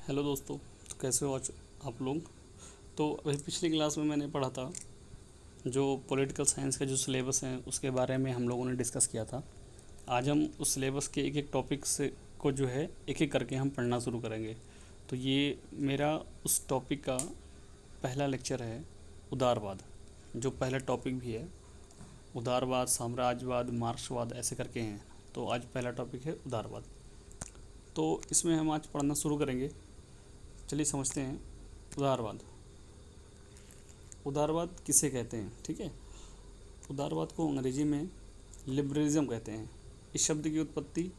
Hello दोस्तों। तो कैसे हो आज आप लोग। तो अभी पिछली क्लास में मैंने पढ़ा था जो पॉलिटिकल साइंस का जो सिलेबस है उसके बारे में हम लोगों ने डिस्कस किया था। आज हम उस सिलेबस के एक एक टॉपिक से को जो है एक एक करके हम पढ़ना शुरू करेंगे। तो ये मेरा उस टॉपिक का पहला लेक्चर है, उदारवाद। जो पहला टॉपिक भी है, उदारवाद, साम्राज्यवाद, मार्क्सवाद ऐसे करके हैं। तो आज पहला टॉपिक है उदारवाद। तो इसमें हम आज पढ़ना शुरू करेंगे। चलिए समझते हैं उदारवाद। उदारवाद किसे कहते हैं, ठीक है। उदारवाद को अंग्रेजी में लिबरलिज्म कहते हैं। इस शब्द की उत्पत्ति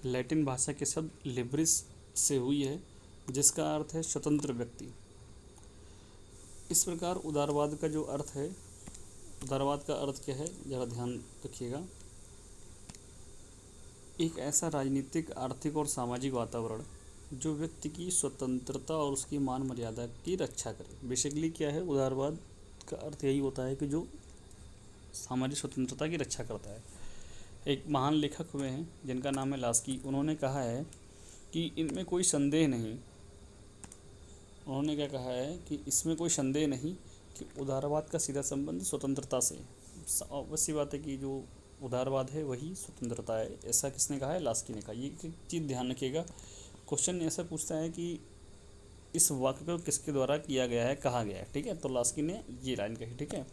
लैटिन भाषा के शब्द लिबरिस से हुई है, जिसका अर्थ है स्वतंत्र व्यक्ति। इस प्रकार उदारवाद का जो अर्थ है, उदारवाद का अर्थ क्या है, ज़रा ध्यान रखिएगा। एक ऐसा राजनीतिक, आर्थिक और सामाजिक वातावरण जो व्यक्ति की स्वतंत्रता और उसकी मान मर्यादा की रक्षा करे। बेसिकली क्या है, उदारवाद का अर्थ यही होता है कि जो सामाजिक स्वतंत्रता की रक्षा करता है। एक महान लेखक हुए हैं जिनका नाम है लास्की। उन्होंने कहा है कि इनमें कोई संदेह नहीं, उन्होंने क्या कहा है कि इसमें कोई संदेह नहीं कि उदारवाद का सीधा संबंध स्वतंत्रता से। अवश्य बात है कि जो उदारवाद है वही स्वतंत्रता है। ऐसा किसने कहा है, लास्की ने कहा। ये एक चीज़ ध्यान रखिएगा। क्वेश्चन ऐसा पूछता है कि इस वाक्य को किसके द्वारा किया गया है, कहा गया है, ठीक है। तो लास्की ने ये लाइन कही, ठीक है।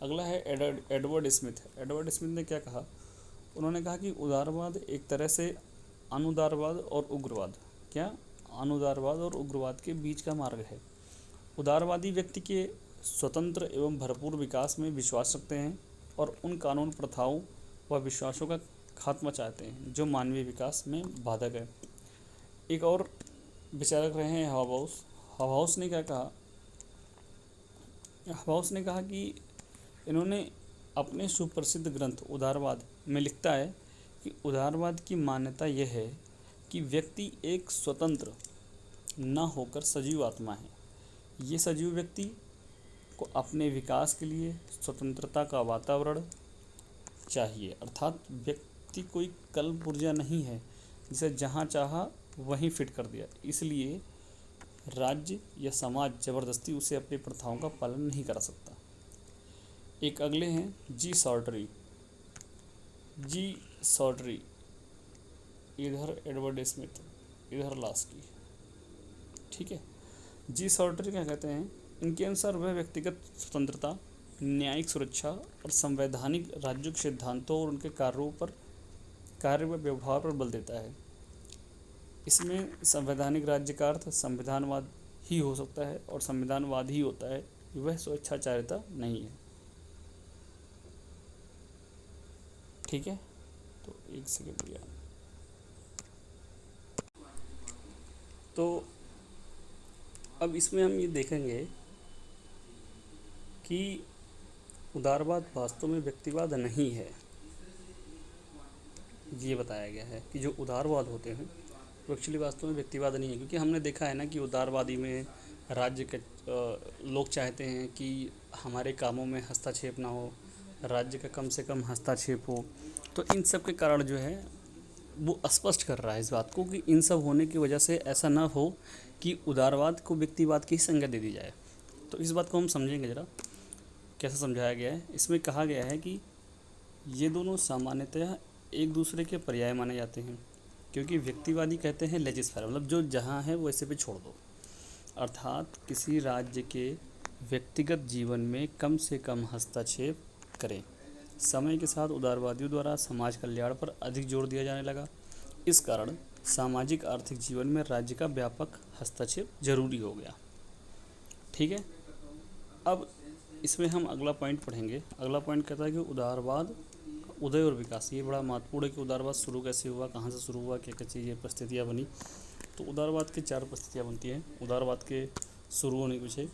अगला है एडवर्ड स्मिथ। एडवर्ड स्मिथ ने क्या कहा, उन्होंने कहा कि उदारवाद एक तरह से अनुदारवाद और उग्रवाद, क्या, अनुदारवाद और उग्रवाद के बीच का मार्ग है। उदारवादी व्यक्ति के स्वतंत्र एवं भरपूर विकास में विश्वास रखते हैं और उन कानून, प्रथाओं व विश्वासों का खात्मा चाहते हैं जो मानवीय विकास में बाधक है। एक और विचारक रहे हैं हॉबाउस। हॉबाउस ने क्या कहा, हॉबाउस ने कहा कि इन्होंने अपने सुप्रसिद्ध ग्रंथ उदारवाद में लिखता है कि उदारवाद की मान्यता यह है कि व्यक्ति एक स्वतंत्र न होकर सजीव आत्मा है। ये सजीव व्यक्ति को अपने विकास के लिए स्वतंत्रता का वातावरण चाहिए। अर्थात व्यक्ति कोई कल्प ऊर्जा नहीं है जिसे जहाँ चाहा वहीं फिट कर दिया। इसलिए राज्य या समाज ज़बरदस्ती उसे अपनी प्रथाओं का पालन नहीं करा सकता। एक अगले हैं जी सॉर्टरी। जी सॉर्टरी, इधर एडवर्ड स्मिथ, इधर लास्की, ठीक है। जी सॉर्टरी क्या कहते हैं, इनके अनुसार वह व्यक्तिगत स्वतंत्रता, न्यायिक सुरक्षा और संवैधानिक राज्यों के सिद्धांतों और उनके कार्य व व्यवहार पर बल देता है। इसमें संवैधानिक राज्य का अर्थ संविधानवाद ही हो सकता है और संविधानवाद ही होता है, वह स्वेच्छाचारिता नहीं है, ठीक है। तो एक सेकेंड भैया। तो अब इसमें हम ये देखेंगे कि उदारवाद वास्तव में व्यक्तिवाद नहीं है। ये बताया गया है कि जो उदारवाद होते हैं वो एक्चुअली वास्तव में व्यक्तिवाद नहीं है, क्योंकि हमने देखा है ना कि उदारवादी में राज्य के लोग चाहते हैं कि हमारे कामों में हस्तक्षेप ना हो, राज्य का कम से कम हस्तक्षेप हो। तो इन सब के कारण जो है वो स्पष्ट कर रहा है इस बात को कि इन सब होने की वजह से ऐसा ना हो कि उदारवाद को व्यक्तिवाद की संज्ञा दे दी जाए। तो इस बात को हम समझेंगे ज़रा कैसे समझाया गया है। इसमें कहा गया है कि ये दोनों सामान्यतः एक दूसरे के पर्याय माने जाते हैं, क्योंकि व्यक्तिवादी कहते हैं लेजिस फेयर, मतलब जो जहाँ है वैसे पे छोड़ दो। अर्थात किसी राज्य के व्यक्तिगत जीवन में कम से कम हस्तक्षेप करें। समय के साथ उदारवादियों द्वारा समाज कल्याण पर अधिक जोर दिया जाने लगा। इस कारण सामाजिक आर्थिक जीवन में राज्य का व्यापक हस्तक्षेप जरूरी हो गया, ठीक है। अब इसमें हम अगला पॉइंट पढ़ेंगे। अगला पॉइंट कहता है कि उदारवाद उदय और विकास। ये बड़ा महत्वपूर्ण है कि उदारवाद शुरू कैसे हुआ, कहाँ से शुरू हुआ, क्या क्या चीज़ें परिस्थितियाँ बनी। तो उदारवाद की 4 परिस्थितियाँ बनती हैं उदारवाद के शुरू होने के पीछे।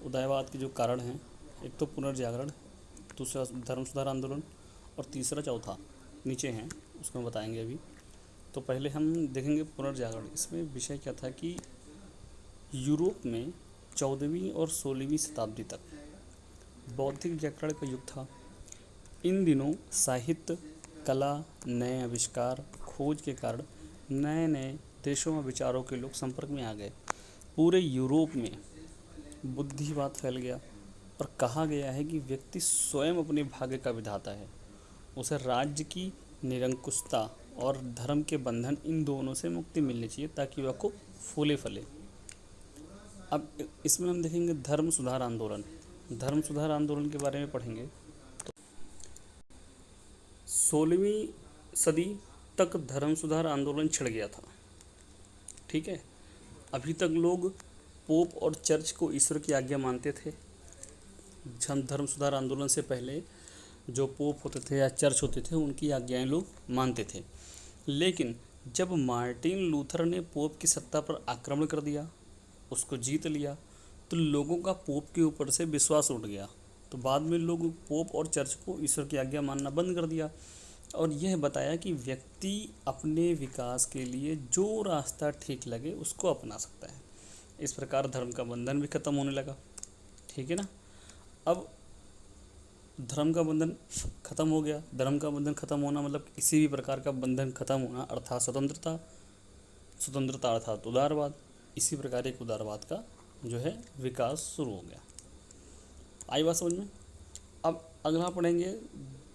उदारवाद के जो कारण हैं, एक तो पुनर्जागरण, दूसरा धर्म सुधार आंदोलन और तीसरा चौथा नीचे हैं, उसको हम बताएंगे अभी। तो पहले हम देखेंगे पुनर्जागरण। इसमें विषय क्या था कि यूरोप में 14वीं और 16वीं शताब्दी तक बौद्धिक जागरण का युग था। इन दिनों साहित्य, कला, नए आविष्कार, खोज के कारण नए नए देशों में विचारों के लोग संपर्क में आ गए। पूरे यूरोप में बुद्धिवाद फैल गया और कहा गया है कि व्यक्ति स्वयं अपने भाग्य का विधाता है। उसे राज्य की निरंकुशता और धर्म के बंधन, इन दोनों से मुक्ति मिलनी चाहिए ताकि वह को फूले फले। अब इसमें हम देखेंगे धर्म सुधार आंदोलन। धर्म सुधार आंदोलन के बारे में पढ़ेंगे तो 16वीं सदी तक धर्म सुधार आंदोलन छिड़ गया था। ठीक है, अभी तक लोग पोप और चर्च को ईश्वर की आज्ञा मानते थे। धर्म सुधार आंदोलन से पहले जो पोप होते थे या चर्च होते थे उनकी आज्ञाएं लोग मानते थे। लेकिन जब मार्टिन लूथर ने पोप की सत्ता पर आक्रमण कर दिया, उसको जीत लिया, तो लोगों का पोप के ऊपर से विश्वास उठ गया। तो बाद में लोग पोप और चर्च को ईश्वर की आज्ञा मानना बंद कर दिया और यह बताया कि व्यक्ति अपने विकास के लिए जो रास्ता ठीक लगे उसको अपना सकता है। इस प्रकार धर्म का बंधन भी खत्म होने लगा। ठीक है ना। अब धर्म का बंधन खत्म हो गया। धर्म का बंधन खत्म होना मतलब किसी भी प्रकार का बंधन खत्म होना अर्थात स्वतंत्रता, स्वतंत्रता अर्थात उदारवाद। इसी प्रकार एक उदारवाद का जो है विकास शुरू हो गया। आई बात समझ में। अब अगला पढ़ेंगे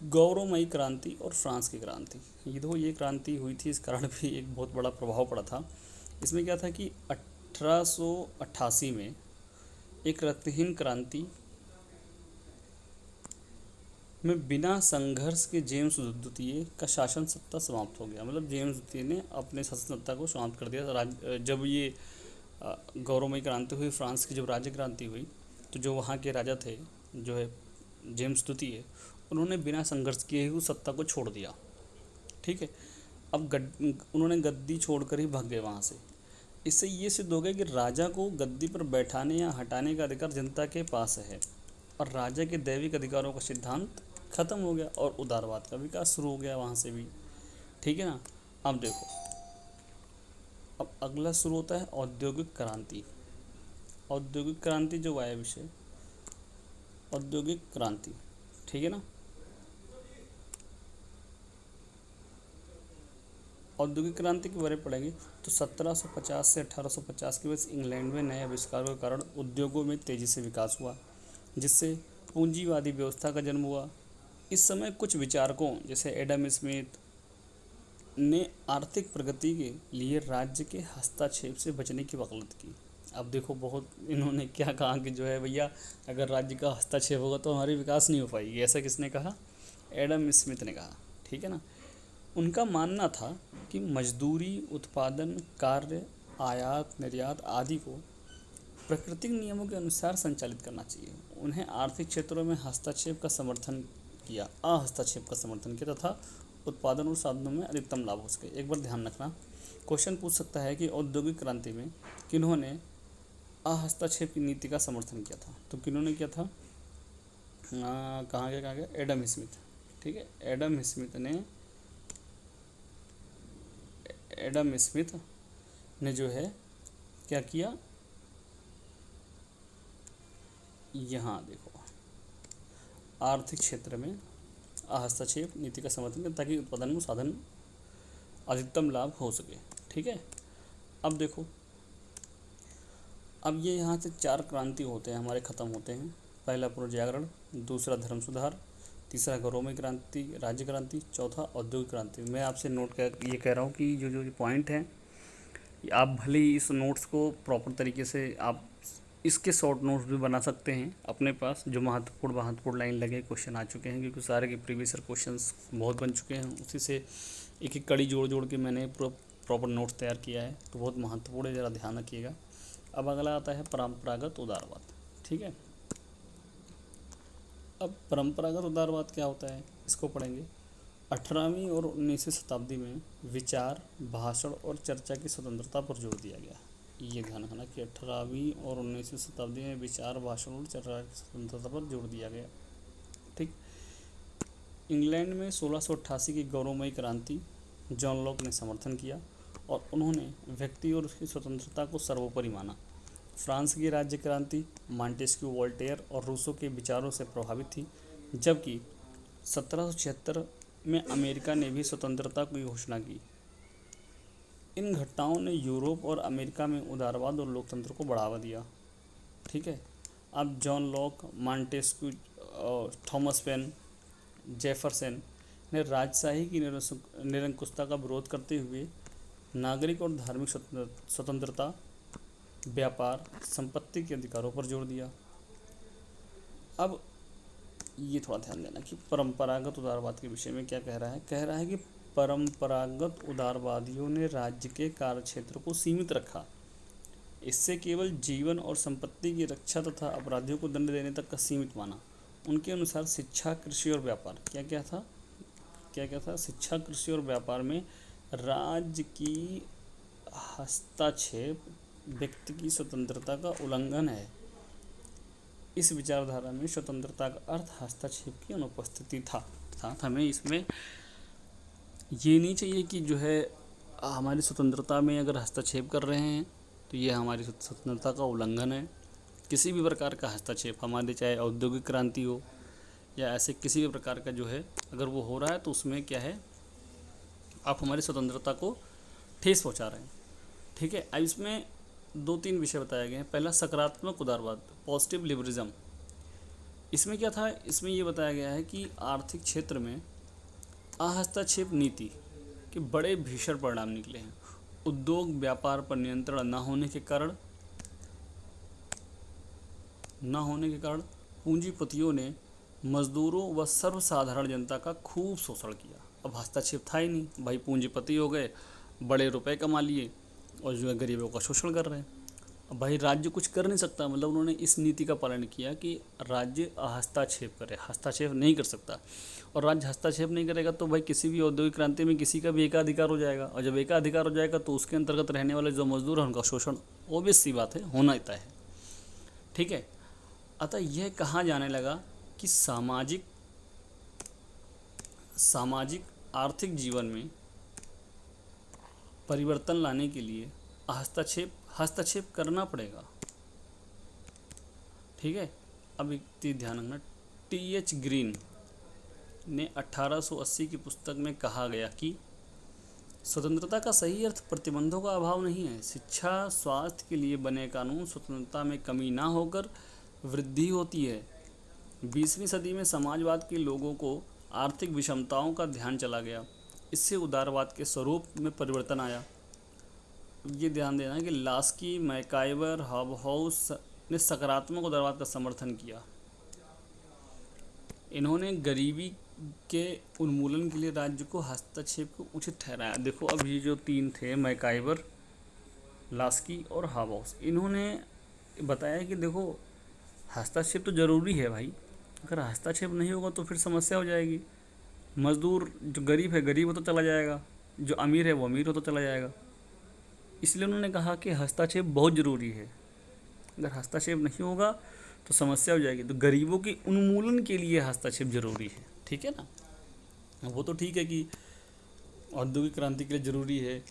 गौरवमयी क्रांति और फ्रांस की क्रांति। ये क्रांति हुई थी, इस कारण भी एक बहुत बड़ा प्रभाव पड़ा था। इसमें क्या था कि 1888 में एक रक्तहीन क्रांति में बिना संघर्ष के जेम्स द्वितीय का शासन सत्ता समाप्त हो गया। मतलब जेम्स द्वितीय ने अपने शासन सत्ता को समाप्त कर दिया। जब ये गौरवमयी क्रांति हुई, फ्रांस की जब राज्य क्रांति हुई, तो जो वहाँ के राजा थे जो है जेम्स द्वितीय, उन्होंने बिना संघर्ष किए ही उस सत्ता को छोड़ दिया। ठीक है। अब उन्होंने गद्दी छोड़कर ही भाग गए वहाँ से। इससे ये सिद्ध हो गया कि राजा को गद्दी पर बैठाने या हटाने का अधिकार जनता के पास है और राजा के दैविक अधिकारों का सिद्धांत खत्म हो गया और उदारवाद का विकास शुरू हो गया वहाँ से भी। ठीक है ना। अब देखो, अब अगला शुरू होता है औद्योगिक क्रांति। औद्योगिक क्रांति जो आया विषय औद्योगिक क्रांति। ठीक है ना। औद्योगिक क्रांति के बारे में पढ़ेंगे तो 1750 से 1850 के बीच इंग्लैंड में नए आविष्कारों के कारण उद्योगों में तेजी से विकास हुआ, जिससे पूंजीवादी व्यवस्था का जन्म हुआ। इस समय कुछ विचारकों जैसे एडम स्मिथ ने आर्थिक प्रगति के लिए राज्य के हस्तक्षेप से बचने की वकालत की। अब देखो, बहुत इन्होंने क्या कहा कि जो है भैया, अगर राज्य का हस्तक्षेप होगा तो हमारी विकास नहीं हो पाएगी। ऐसा किसने कहा? एडम स्मिथ ने कहा। ठीक है ना। उनका मानना था कि मजदूरी, उत्पादन कार्य, आयात निर्यात आदि को प्राकृतिक नियमों के अनुसार संचालित करना चाहिए। उन्हें आर्थिक क्षेत्रों में हस्तक्षेप का समर्थन किया, अहस्तक्षेप का समर्थन किया तथा उत्पादन और साधनों में अधिकतम लाभ हो सके। एक बार ध्यान रखना, क्वेश्चन पूछ सकता है कि औद्योगिक क्रांति में किन्होंने अहस्तक्षेप की नीति का समर्थन किया था? तो किन्होंने किया था? कहाँ गया? Adam Smith. ठीक है। एडम स्मिथ ने जो है क्या किया, यहाँ देखो, आर्थिक क्षेत्र में हस्तक्षेप नीति का समर्थन किया ताकि उत्पादन में साधन अधिकतम लाभ हो सके। ठीक है। अब देखो, अब ये यहाँ से 4 क्रांति होते हैं हमारे ख़त्म होते हैं। पहला पुनर्जागरण, दूसरा धर्म सुधार, तीसरा गौरवमयी क्रांति, राज्य क्रांति, चौथा औद्योगिक क्रांति। मैं आपसे ये कह रहा हूँ कि जो पॉइंट हैं, आप भले ही इस नोट्स को प्रॉपर तरीके से आप इसके शॉर्ट नोट्स भी बना सकते हैं अपने पास, जो महत्वपूर्ण लाइन लगे क्वेश्चन आ चुके हैं, क्योंकि सारे के प्रीवियस ईयर क्वेश्चंस बहुत बन चुके हैं। उसी से एक एक कड़ी जोड़ के मैंने प्रॉपर नोट्स तैयार किया है, तो बहुत महत्वपूर्ण है, ज़रा ध्यान रखिएगा। अब अगला आता है परंपरागत उदारवाद। ठीक है। अब परंपरागत उदारवाद क्या होता है, इसको पढ़ेंगे। 18वीं और 19वीं शताब्दी में विचार, भाषण और चर्चा की स्वतंत्रता पर जोर दिया गया। ये ध्यान रखना कि 18वीं और 19वीं शताब्दी में विचार, भाषण और चर्चा की स्वतंत्रता पर जोर दिया गया। ठीक। इंग्लैंड में 1688 की गौरवमयी क्रांति जॉन लॉक ने समर्थन किया और उन्होंने व्यक्ति और उसकी स्वतंत्रता को सर्वोपरि माना। फ्रांस की राज्य क्रांति मॉन्टेस्क्यू, वोल्टेयर और रूसो के विचारों से प्रभावित थी, जबकि 1776 में अमेरिका ने भी स्वतंत्रता की घोषणा की। इन घटनाओं ने यूरोप और अमेरिका में उदारवाद और लोकतंत्र को बढ़ावा दिया। ठीक है। अब John Locke, Montesquieu, Thomas pen, Jefferson ने राजशाही की निरंकुशता का विरोध करते हुए नागरिक और धार्मिक स्वतंत्रता, व्यापार, संपत्ति के अधिकारों पर जोर दिया। अब ये थोड़ा ध्यान देना कि परंपरागत उदारवाद के विषय में क्या कह रहा है। कह रहा है कि परंपरागत उदारवादियों ने राज्य के कार्यक्षेत्र को सीमित रखा। इससे केवल जीवन और संपत्ति की रक्षा तथा अपराधियों को दंड देने तक का सीमित माना। उनके अनुसार शिक्षा, कृषि और व्यापार क्या क्या था शिक्षा, कृषि और व्यापार में राज्य की हस्तक्षेप व्यक्ति की स्वतंत्रता का उल्लंघन है। इस विचारधारा में स्वतंत्रता का अर्थ हस्तक्षेप की अनुपस्थिति था। अर्थात हमें इसमें ये नहीं चाहिए कि जो है हमारी स्वतंत्रता में अगर हस्तक्षेप कर रहे हैं तो ये हमारी स्वतंत्रता का उल्लंघन है। किसी भी प्रकार का हस्तक्षेप, हमारे चाहे औद्योगिक क्रांति हो या ऐसे किसी भी प्रकार का जो है अगर वो हो रहा है तो उसमें क्या है, आप हमारी स्वतंत्रता को ठेस पहुंचा रहे हैं। ठीक है। अब इसमें 2-3 विषय बताए गए हैं। पहला सकारात्मक उदारवाद, पॉजिटिव लिबरलिज्म। इसमें क्या था, इसमें ये बताया गया है कि आर्थिक क्षेत्र में अहस्तक्षेप नीति के बड़े भीषण परिणाम निकले हैं। उद्योग व्यापार पर नियंत्रण न होने के कारण पूंजीपतियों ने मजदूरों व सर्वसाधारण जनता का खूब शोषण किया। अब हस्तक्षेप था ही नहीं, भाई पूंजीपति हो गए, बड़े रुपए कमा लिए और जो है गरीबों का शोषण कर रहे हैं। अब भाई राज्य कुछ कर नहीं सकता, मतलब उन्होंने इस नीति का पालन किया कि राज्य हस्तक्षेप करे, हस्तक्षेप नहीं कर सकता। और राज्य हस्तक्षेप नहीं करेगा तो भाई किसी भी औद्योगिक क्रांति में किसी का भी एकाधिकार हो जाएगा, और जब एकाधिकार हो जाएगा तो उसके अंतर्गत रहने वाले जो मजदूर हैं उनका शोषण ऑब्वियस सी बात है होना ही तय है। ठीक है। अतः यह कहा जाने लगा कि सामाजिक आर्थिक जीवन में परिवर्तन लाने के लिए हस्तक्षेप करना पड़ेगा। ठीक है। अब एक चीज ध्यान रखना, टी.एच. ग्रीन ने 1880 की पुस्तक में कहा गया कि स्वतंत्रता का सही अर्थ प्रतिबंधों का अभाव नहीं है। शिक्षा, स्वास्थ्य के लिए बने कानून स्वतंत्रता में कमी ना होकर वृद्धि होती है। 20वीं सदी में समाजवाद के लोगों को आर्थिक विषमताओं का ध्यान चला गया। इससे उदारवाद के स्वरूप में परिवर्तन आया। ये ध्यान देना कि लास्की, मैकाइवर, हॉबहाउस ने सकारात्मक उदारवाद का समर्थन किया। इन्होंने गरीबी के उन्मूलन के लिए राज्य को हस्तक्षेप को उचित ठहराया। देखो अब ये जो 3 थे, मैकाइवर, लास्की और हॉबहाउस, इन्होंने बताया कि देखो हस्तक्षेप तो ज़रूरी है भाई, अगर हस्तक्षेप नहीं होगा तो फिर समस्या हो जाएगी। मज़दूर जो गरीब है गरीब होता चला जाएगा, जो अमीर है वो अमीर होता चला जाएगा। इसलिए उन्होंने कहा कि हस्तक्षेप बहुत ज़रूरी है, अगर हस्तक्षेप नहीं होगा तो समस्या हो जाएगी। तो गरीबों के उन्मूलन के लिए हस्तक्षेप जरूरी है। ठीक है ना। वो तो ठीक है कि औद्योगिक क्रांति के लिए ज़रूरी है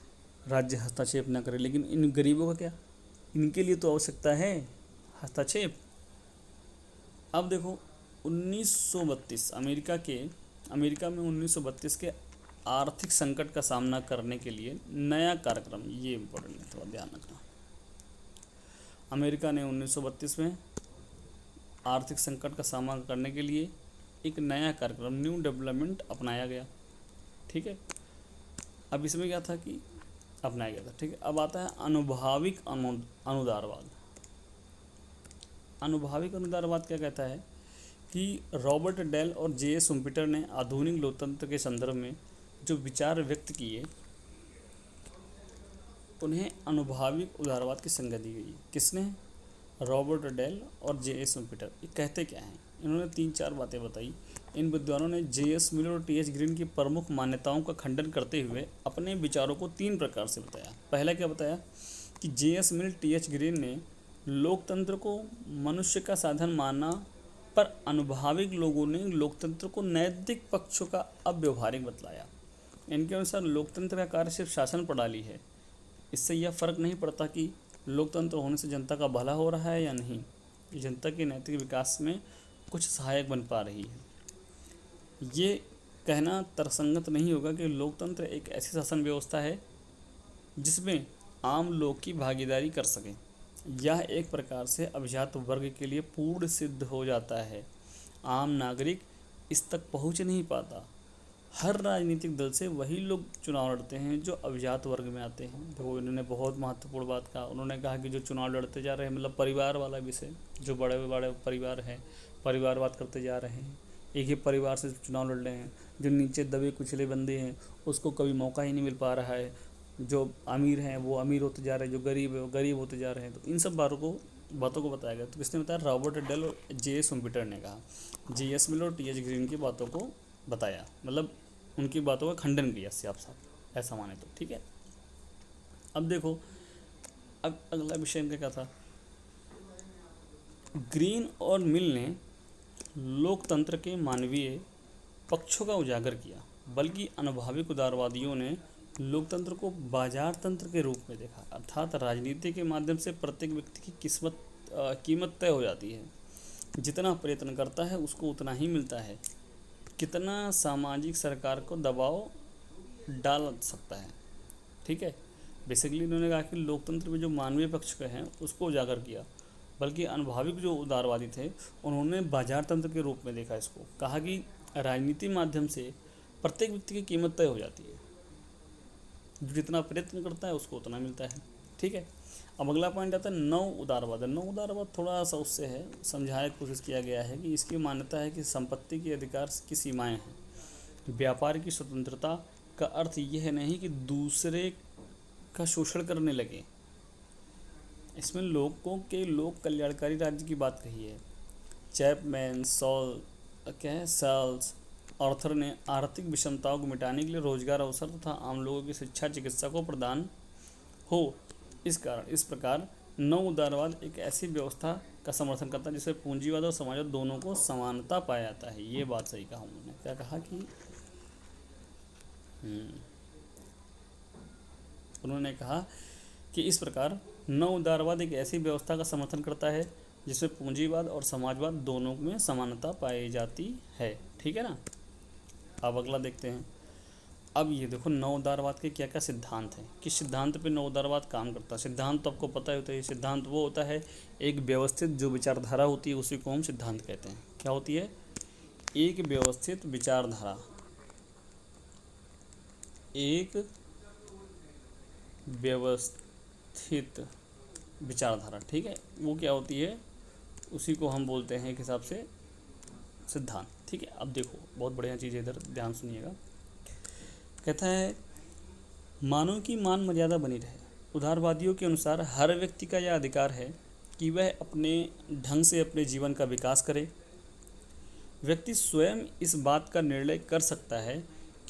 राज्य हस्तक्षेप ना करे, लेकिन इन गरीबों का क्या, इनके लिए तो आवश्यकता है हस्तक्षेप। अब देखो 1932 अमेरिका में 1932 के आर्थिक संकट का सामना करने के लिए नया कार्यक्रम, ये इम्पोर्टेंट है, थोड़ा ध्यान रखना। अमेरिका ने 1932 में आर्थिक संकट का सामना करने के लिए एक नया कार्यक्रम, न्यू डेवलपमेंट अपनाया गया। ठीक है। अब इसमें क्या था कि अपनाया गया था। ठीक है। अब आता है अनुभाविक अनुदारवाद। अनुभाविक अनुदारवाद क्या कहता है कि रॉबर्ट डेल और जे.एस. शुम्पीटर ने आधुनिक लोकतंत्र के संदर्भ में जो विचार व्यक्त किए उन्हें अनुभाविक उदारवाद की संज्ञा दी गई। किसने? रॉबर्ट डेल और जे.एस. शुम्पीटर। ये कहते क्या हैं? इन्होंने 3-4 बातें बताई। इन विद्वानों ने जे.एस. मिलर और टी.एच. ग्रीन की प्रमुख मान्यताओं का खंडन करते हुए अपने विचारों को 3 प्रकार से बताया। पहला क्या बताया कि जे.एस. Miller, TH. ग्रीन ने लोकतंत्र को मनुष्य का साधन माना, पर अनुभाविक लोगों ने लोकतंत्र को नैतिक पक्षों का अव्यवहारिक बतलाया। इनके अनुसार लोकतंत्र का कार्य सिर्फ शासन प्रणाली है। इससे यह फर्क नहीं पड़ता कि लोकतंत्र होने से जनता का भला हो रहा है या नहीं, जनता के नैतिक विकास में कुछ सहायक बन पा रही है। ये कहना तर्कसंगत नहीं होगा कि लोकतंत्र एक ऐसी शासन व्यवस्था है जिसमें आम लोग की भागीदारी कर सकें। यह एक प्रकार से अभिजात वर्ग के लिए पूर्ण सिद्ध हो जाता है। आम नागरिक इस तक पहुंच नहीं पाता। हर राजनीतिक दल से वही लोग चुनाव लड़ते हैं जो अभिजात वर्ग में आते हैं। तो इन्होंने बहुत महत्वपूर्ण बात कहा। उन्होंने कहा कि जो चुनाव लड़ते जा रहे हैं, मतलब परिवार वाला विषय, जो बड़े बड़े परिवार हैं, परिवारवाद करते जा रहे हैं, एक ही परिवार से चुनाव लड़ रहे हैं। जो नीचे दबे कुचले बंदे हैं उसको कभी मौका ही नहीं मिल पा रहा है। जो अमीर हैं वो अमीर होते जा रहे हैं, जो गरीब है वो गरीब होते जा रहे हैं। तो इन सब बातों को बताया गया। तो किसने बताया? रॉबर्ट डेल और जे.एस. हुम्पिटर ने कहा। जी.एस. मिलर और टी.एच. ग्रीन की बातों को बताया, मतलब उनकी बातों का खंडन किया साफ साफ, ऐसा माने तो। ठीक है, अब देखो, अब अगला विषय इनका क्या था? ग्रीन और मिल ने लोकतंत्र के मानवीय पक्षों का उजागर किया, बल्कि अनुभवी उदारवादियों ने लोकतंत्र को बाजार तंत्र के रूप में देखा। अर्थात राजनीति के माध्यम से प्रत्येक व्यक्ति की कीमत तय हो जाती है। जितना प्रयत्न करता है उसको उतना ही मिलता है। कितना सामाजिक सरकार को दबाव डाल सकता है। ठीक है, बेसिकली इन्होंने कहा कि लोकतंत्र में जो मानवीय पक्ष के हैं उसको उजागर किया, बल्कि अनुभवी जो उदारवादी थे उन्होंने बाजार तंत्र के रूप में देखा इसको। कहा कि राजनीति माध्यम से प्रत्येक व्यक्ति की कीमत तय हो जाती है। जो जितना प्रयत्न करता है उसको उतना मिलता है। ठीक है, अब अगला पॉइंट आता है नव उदारवाद। नव उदारवाद थोड़ा सा उससे है, समझाने की कोशिश किया गया है कि इसकी मान्यता है कि संपत्ति के अधिकार की सीमाएं हैं। व्यापार की स्वतंत्रता का अर्थ यह नहीं कि दूसरे का शोषण करने लगे। इसमें लोगों के लोक कल्याणकारी राज्य की बात कही है। चैपमैन, सॉल्स, ऑर्थर ने आर्थिक विषमताओं को मिटाने के लिए रोजगार अवसर तथा आम लोगों की शिक्षा चिकित्सा को प्रदान हो। इस प्रकार नव उदारवाद एक ऐसी व्यवस्था का समर्थन करता है जिसमें पूंजीवाद और समाजवाद दोनों को समानता पाया जाता है। ये बात सही कहा उन्होंने। क्या कहा कि उन्होंने कहा कि इस प्रकार नव उदारवाद एक ऐसी व्यवस्था का समर्थन करता है जिसमें पूंजीवाद और समाजवाद दोनों में समानता पाई जाती है। ठीक है ना। अब अगला देखते हैं। अब ये देखो नव उदारवाद के क्या क्या सिद्धांत हैं, किस सिद्धांत पे नव उदारवाद काम करता है। सिद्धांत तो आपको पता ही होता है। सिद्धांत वो होता है एक व्यवस्थित जो विचारधारा होती है उसी को हम सिद्धांत कहते हैं। क्या होती है? एक व्यवस्थित विचारधारा, एक व्यवस्थित विचारधारा। ठीक है, वो क्या होती है उसी को हम बोलते हैं एक हिसाब से सिद्धांत। ठीक है, अब देखो बहुत बढ़िया चीज़ है, इधर ध्यान सुनिएगा। कहता है मानव की मान मर्यादा बनी रहे। उदारवादियों के अनुसार हर व्यक्ति का यह अधिकार है कि वह अपने ढंग से अपने जीवन का विकास करे। व्यक्ति स्वयं इस बात का निर्णय कर सकता है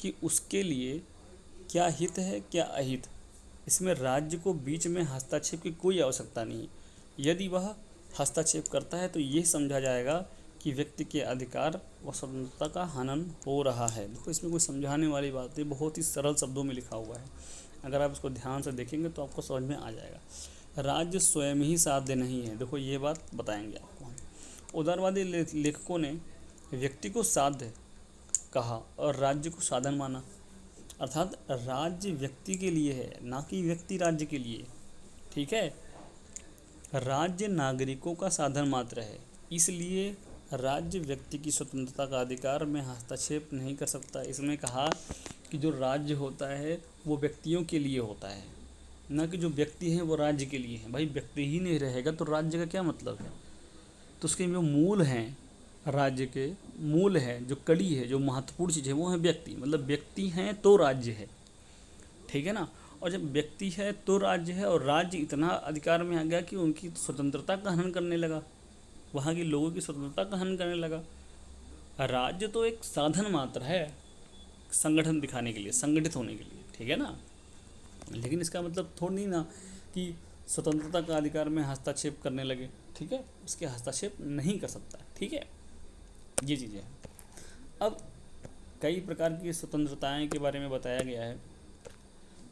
कि उसके लिए क्या हित है क्या अहित। इसमें राज्य को बीच में हस्तक्षेप की कोई आवश्यकता नहीं। यदि वह हस्तक्षेप करता है तो ये समझा जाएगा कि व्यक्ति के अधिकार व स्वतंत्रता का हनन हो रहा है। देखो इसमें कोई समझाने वाली बात है, बहुत ही सरल शब्दों में लिखा हुआ है। अगर आप इसको ध्यान से देखेंगे तो आपको समझ में आ जाएगा। राज्य स्वयं ही साध्य नहीं है। देखो ये बात बताएंगे आपको। उदारवादी लेखकों ने व्यक्ति को साध्य कहा और राज्य को साधन माना। अर्थात राज्य व्यक्ति के लिए है, ना कि व्यक्ति राज्य के लिए। ठीक है, राज्य नागरिकों का साधन मात्र है, इसलिए राज्य व्यक्ति की स्वतंत्रता का अधिकार में हस्तक्षेप नहीं कर सकता। इसमें कहा कि जो राज्य होता है वो व्यक्तियों के लिए होता है, ना कि जो व्यक्ति हैं वो राज्य के लिए हैं। भाई व्यक्ति ही नहीं रहेगा तो राज्य का क्या मतलब है। तो उसके जो मूल हैं, राज्य के मूल है, जो कड़ी है, जो महत्वपूर्ण चीज़ है वो है व्यक्ति। मतलब व्यक्ति हैं तो राज्य है। ठीक है ना। और जब व्यक्ति है तो राज्य है, और राज्य इतना अधिकार में आ गया कि उनकी स्वतंत्रता का हनन करने लगा, वहाँ के लोगों की स्वतंत्रता का हनन करने लगा। राज्य तो एक साधन मात्र है संगठन दिखाने के लिए, संगठित होने के लिए। ठीक है ना। लेकिन इसका मतलब थोड़ी ना कि स्वतंत्रता का अधिकार में हस्तक्षेप करने लगे। ठीक है, उसके हस्तक्षेप नहीं कर सकता। ठीक है, ये चीज़ें हैं। अब कई प्रकार की स्वतंत्रताएं के बारे में बताया गया है।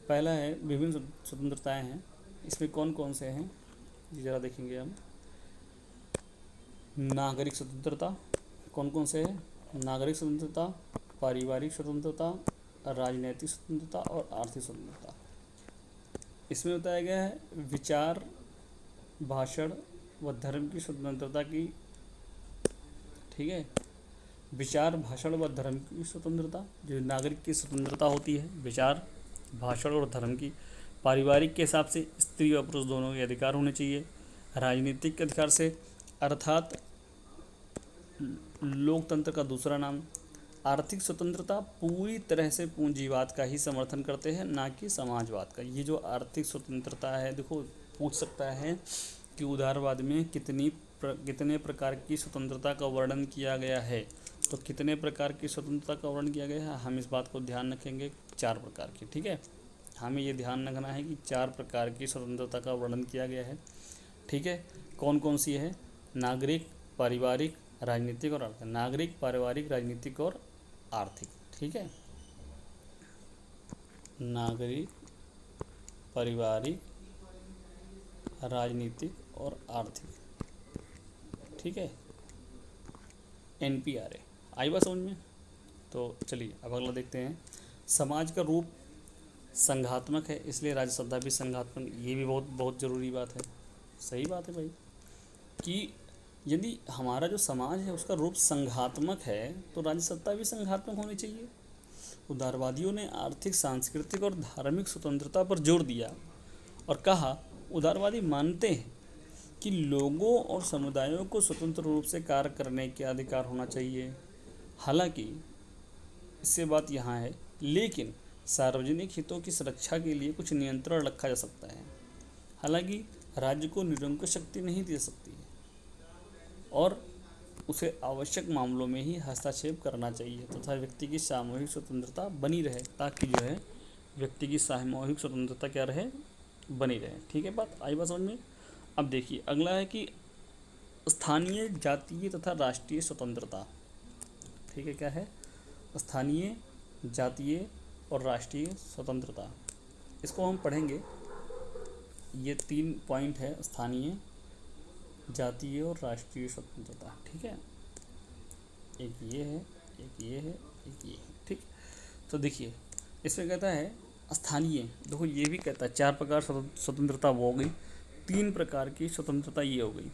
पहला है विभिन्न स्वतंत्रताएं हैं। इसमें कौन कौन से हैं ये ज़रा देखेंगे हम। नागरिक स्वतंत्रता कौन कौन से है? नागरिक स्वतंत्रता, पारिवारिक स्वतंत्रता, राजनैतिक स्वतंत्रता और आर्थिक स्वतंत्रता। इसमें बताया गया है विचार, भाषण व धर्म की स्वतंत्रता की, ठीक है, विचार, भाषण व धर्म की स्वतंत्रता, जो नागरिक की स्वतंत्रता होती है, विचार, भाषण और धर्म की। पारिवारिक के हिसाब से स्त्री और पुरुष दोनों के अधिकार होने चाहिए। राजनीतिक के अधिकार से अर्थात लोकतंत्र का दूसरा नाम। आर्थिक स्वतंत्रता पूरी तरह से पूंजीवाद का ही समर्थन करते हैं, ना कि समाजवाद का। ये जो आर्थिक स्वतंत्रता है, देखो पूछ सकता है कि उदारवाद में कितने प्रकार की स्वतंत्रता का वर्णन किया गया है। तो कितने प्रकार की स्वतंत्रता का वर्णन किया गया है, हम इस बात को ध्यान रखेंगे, 4 प्रकार की, ठीक है। हमें ये ध्यान रखना है कि 4 प्रकार की स्वतंत्रता का वर्णन किया गया है, ठीक है। कौन कौन सी है? नागरिक, पारिवारिक, राजनीतिक और आर्थिक। नागरिक, पारिवारिक, राजनीतिक और आर्थिक, ठीक है। नागरिक, पारिवारिक, राजनीतिक और आर्थिक, ठीक है। NPRA आई बात समझ में? तो चलिए अब अगला देखते हैं। समाज का रूप संघात्मक है, इसलिए राज्यसत्ता भी संघात्मक। ये भी बहुत बहुत ज़रूरी बात है। सही बात है भाई, कि यदि हमारा जो समाज है उसका रूप संघात्मक है तो राज्यसत्ता भी संघात्मक होनी चाहिए। उदारवादियों ने आर्थिक, सांस्कृतिक और धार्मिक स्वतंत्रता पर जोर दिया और कहा, उदारवादी मानते हैं कि लोगों और समुदायों को स्वतंत्र रूप से कार्य करने के अधिकार होना चाहिए। हालांकि इससे बात यहाँ है, लेकिन सार्वजनिक हितों की सुरक्षा के लिए कुछ नियंत्रण रखा जा सकता है। हालांकि राज्य को निरंकुश शक्ति नहीं दे सकती है और उसे आवश्यक मामलों में ही हस्तक्षेप करना चाहिए तथा व्यक्ति की सामूहिक स्वतंत्रता बनी रहे, ताकि जो है व्यक्ति की सामूहिक स्वतंत्रता क्या रहे, बनी रहे, ठीक है। बात आई बात समझ में? अब देखिए अगला है कि स्थानीय, जातीय तथा राष्ट्रीय स्वतंत्रता, ठीक है। क्या है? स्थानीय, जातीय और राष्ट्रीय स्वतंत्रता। इसको हम पढ़ेंगे, ये 3 पॉइंट है, स्थानीय, जातीय और राष्ट्रीय स्वतंत्रता, ठीक है। एक ये है, एक ये है, एक ये है, ठीक। तो देखिए इसमें कहता है स्थानीय, देखो ये भी कहता है 4 प्रकार स्वतंत्रता वो हो गई, 3 प्रकार की स्वतंत्रता ये हो गई।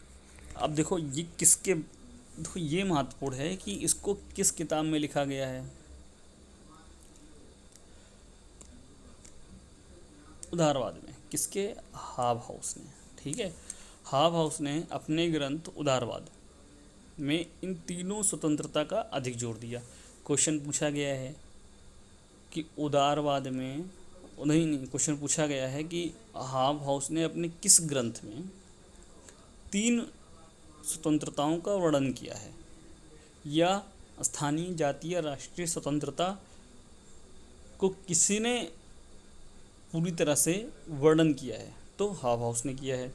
अब देखो ये किसके, देखो ये महत्वपूर्ण है कि इसको किस किताब में लिखा गया है। उदारवाद में किसके? हाबहाउस ने, ठीक है। हाबहाउस ने अपने ग्रंथ उदारवाद में इन तीनों स्वतंत्रता का अधिक जोर दिया। क्वेश्चन पूछा गया है कि उदारवाद में, नहीं क्वेश्चन पूछा गया है कि हाबहाउस ने अपने किस ग्रंथ में 3 स्वतंत्रताओं का वर्णन किया है, या स्थानीय, जातीय, राष्ट्रीय स्वतंत्रता को किसी ने पूरी तरह से वर्णन किया है, तो हाबहाउस ने किया है।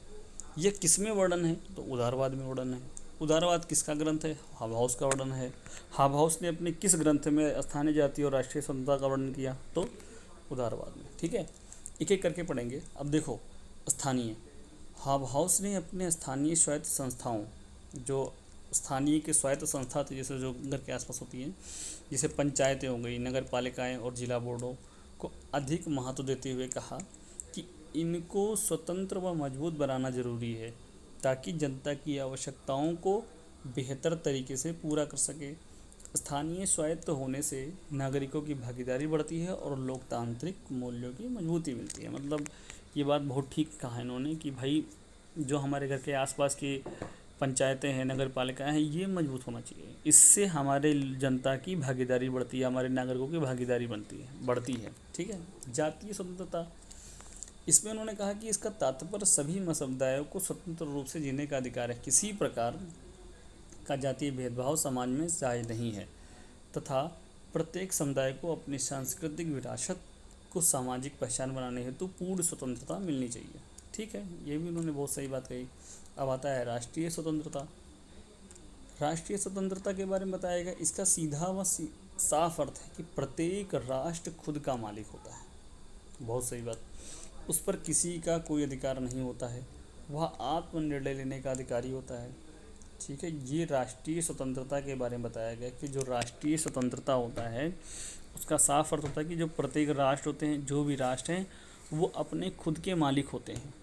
यह किस में वर्णन है? तो उदारवाद में वर्णन है। उदारवाद किसका ग्रंथ है? हाबहाउस का वर्णन है। हाबहाउस ने अपने किस ग्रंथ में स्थानीय, जातीय और राष्ट्रीय स्वतंत्रता का वर्णन किया? तो उदारवाद में, ठीक है। एक एक करके पढ़ेंगे। अब देखो स्थानीय, हाबहाउस ने अपने स्थानीय स्वायत्त संस्थाओं, जो स्थानीय के स्वायत्त संस्था थी, जैसे जो घर के आसपास होती हैं, जैसे पंचायतें हो गई, नगर पालिकाएँ और जिला बोर्डों को अधिक महत्व देते हुए कहा कि इनको स्वतंत्र व मजबूत बनाना जरूरी है, ताकि जनता की आवश्यकताओं को बेहतर तरीके से पूरा कर सके। स्थानीय स्वायत्त होने से नागरिकों की भागीदारी बढ़ती है और लोकतांत्रिक मूल्यों की मजबूती मिलती है। मतलब ये बात बहुत ठीक कहा इन्होंने कि भाई जो हमारे घर के आसपास की पंचायतें हैं, नगर पालिकाएँ हैं, ये मजबूत होना चाहिए। इससे हमारे जनता की भागीदारी बढ़ती है, हमारे नागरिकों की भागीदारी बढ़ती है, ठीक है। जातीय स्वतंत्रता, इसमें उन्होंने कहा कि इसका तात्पर्य सभी समुदायों को स्वतंत्र रूप से जीने का अधिकार है। किसी प्रकार का जातीय भेदभाव समाज में जायज़ नहीं है तथा प्रत्येक समुदाय को अपनी सांस्कृतिक विरासत को सामाजिक पहचान बनाने हेतु पूर्ण स्वतंत्रता मिलनी चाहिए, ठीक है। ये भी उन्होंने बहुत सही बात कही। अब आता है राष्ट्रीय स्वतंत्रता। राष्ट्रीय स्वतंत्रता के बारे में बताया गया, इसका सीधा व साफ अर्थ है कि प्रत्येक राष्ट्र खुद का मालिक होता है। बहुत सही बात। उस पर किसी का कोई अधिकार नहीं होता है, वह आत्मनिर्णय लेने का अधिकारी होता है, ठीक है। ये राष्ट्रीय स्वतंत्रता के बारे में बताया गया कि जो राष्ट्रीय स्वतंत्रता होता है उसका साफ अर्थ होता है कि जो प्रत्येक राष्ट्र होते हैं, जो भी राष्ट्र हैं, वो अपने खुद के मालिक होते हैं,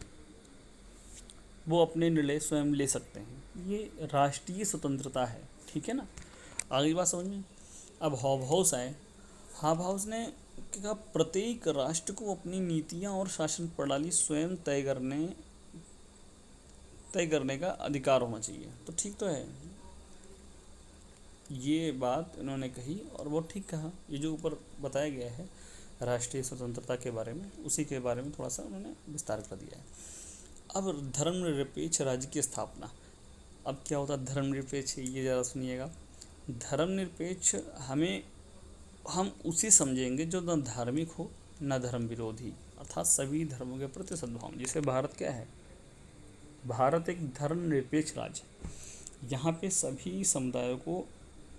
वो अपने निर्णय स्वयं ले सकते हैं। ये राष्ट्रीय स्वतंत्रता है, ठीक है ना। आगे बात समझ में। अब हॉब हाउस आए। हॉब हाउस ने कहा प्रत्येक राष्ट्र को अपनी नीतियां और शासन प्रणाली स्वयं तय करने का अधिकार होना चाहिए। तो ठीक तो है, ये बात इन्होंने कही और वो ठीक कहा। ये जो ऊपर बताया गया है राष्ट्रीय स्वतंत्रता के बारे में, उसी के बारे में थोड़ा सा उन्होंने विस्तार कर दिया है। अब धर्मनिरपेक्ष राज्य की स्थापना। अब क्या होता है धर्मनिरपेक्ष, ये ज़रा सुनिएगा। धर्मनिरपेक्ष हम उसे समझेंगे जो न धार्मिक हो न धर्म विरोधी, अर्थात सभी धर्मों के प्रति सद्भाव। जैसे भारत क्या है, भारत एक धर्मनिरपेक्ष राज्य है। यहाँ पे सभी समुदायों को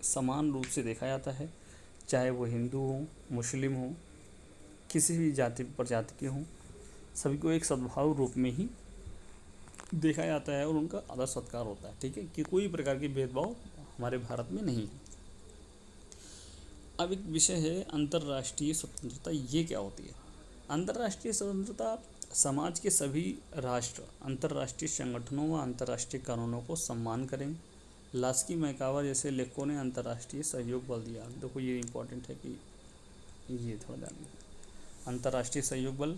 समान रूप से देखा जाता है, चाहे वो हिंदू हो, मुस्लिम हो, किसी भी जाति प्रजाति के हों, सभी को एक सद्भाव रूप में ही देखा जाता है और उनका आदर सत्कार होता है, ठीक है, कि कोई प्रकार की भेदभाव हमारे भारत में नहीं है। अब एक विषय है अंतर्राष्ट्रीय स्वतंत्रता। ये क्या होती है? अंतर्राष्ट्रीय स्वतंत्रता समाज के सभी राष्ट्र अंतर्राष्ट्रीय संगठनों व अंतर्राष्ट्रीय कानूनों को सम्मान करें। लास्की मैकावर जैसे लेखकों ने अंतर्राष्ट्रीय सहयोग बल दिया। देखो ये इम्पोर्टेंट है कि ये थोड़ा ध्यान दें। अंतर्राष्ट्रीय सहयोग बल